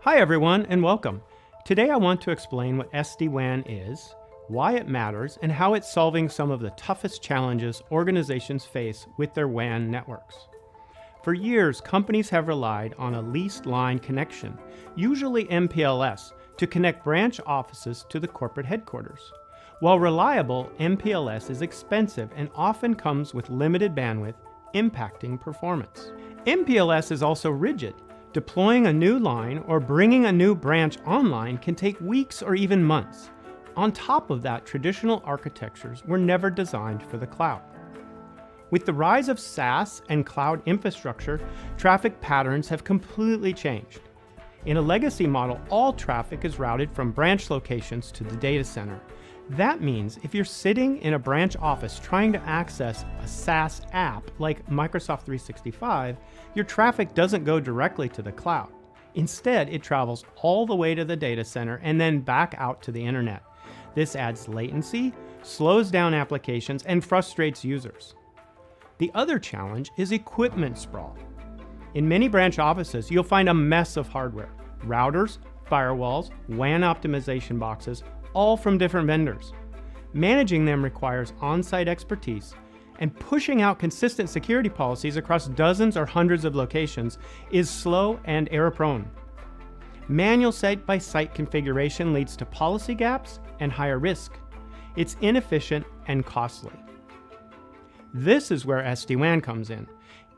Hi everyone and welcome. Today I want to explain what SD-WAN is, why it matters, and how it's solving some of the toughest challenges organizations face with their WAN networks. For years, companies have relied on a leased line connection, usually MPLS, to connect branch offices to the corporate headquarters. While reliable, MPLS is expensive and often comes with limited bandwidth, impacting performance. MPLS is also rigid. Deploying a new line or bringing a new branch online can take weeks or even months. On top of that, traditional architectures were never designed for the cloud. With the rise of SaaS and cloud infrastructure, traffic patterns have completely changed. In a legacy model, all traffic is routed from branch locations to the data center. That means if you're sitting in a branch office trying to access a SaaS app like Microsoft 365, your traffic doesn't go directly to the cloud. Instead, it travels all the way to the data center and then back out to the internet. This adds latency, slows down applications, and frustrates users. The other challenge is equipment sprawl. In many branch offices, you'll find a mess of hardware: routers, firewalls, WAN optimization boxes, all from different vendors. Managing them requires on-site expertise, and pushing out consistent security policies across dozens or hundreds of locations is slow and error-prone. Manual site-by-site configuration leads to policy gaps and higher risk. It's inefficient and costly. This is where SD-WAN comes in.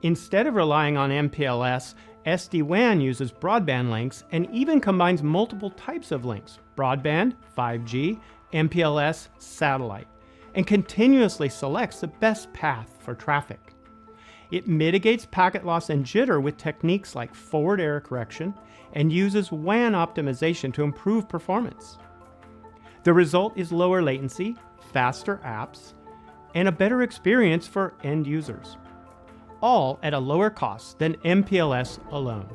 Instead of relying on MPLS, SD-WAN uses broadband links and even combines multiple types of links: broadband, 5G, MPLS, satellite, and continuously selects the best path for traffic. It mitigates packet loss and jitter with techniques like forward error correction and uses WAN optimization to improve performance. The result is lower latency, faster apps, and a better experience for end users, all at a lower cost than MPLS alone.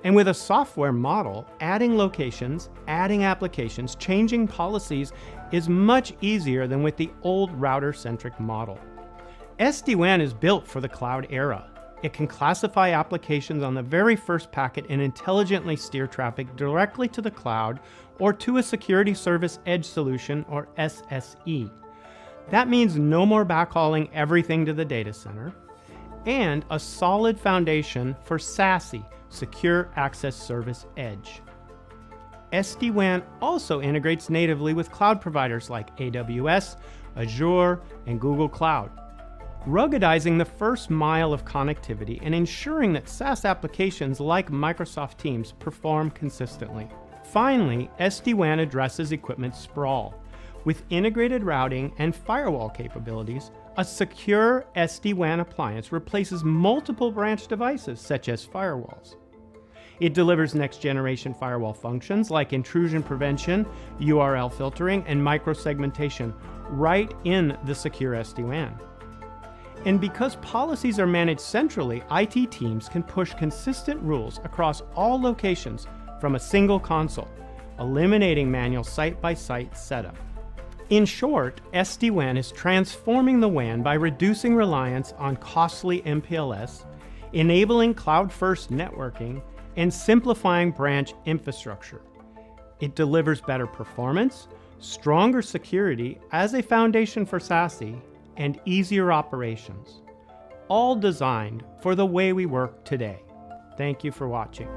And with a software model, adding locations, adding applications, changing policies is much easier than with the old router-centric model. SD-WAN is built for the cloud era. It can classify applications on the very first packet and intelligently steer traffic directly to the cloud or to a security service edge solution, or SSE. That means no more backhauling everything to the data center, and a solid foundation for SASE, Secure Access Service Edge. SD-WAN also integrates natively with cloud providers like AWS, Azure, and Google Cloud, ruggedizing the first mile of connectivity and ensuring that SaaS applications like Microsoft Teams perform consistently. Finally, SD-WAN addresses equipment sprawl. With integrated routing and firewall capabilities, a secure SD-WAN appliance replaces multiple branch devices, such as firewalls. It delivers next-generation firewall functions like intrusion prevention, URL filtering, and microsegmentation right in the secure SD-WAN. And because policies are managed centrally, IT teams can push consistent rules across all locations from a single console, eliminating manual site-by-site setup. In short, SD-WAN is transforming the WAN by reducing reliance on costly MPLS, enabling cloud-first networking, and simplifying branch infrastructure. It delivers better performance, stronger security as a foundation for SASE, and easier operations, all designed for the way we work today. Thank you for watching.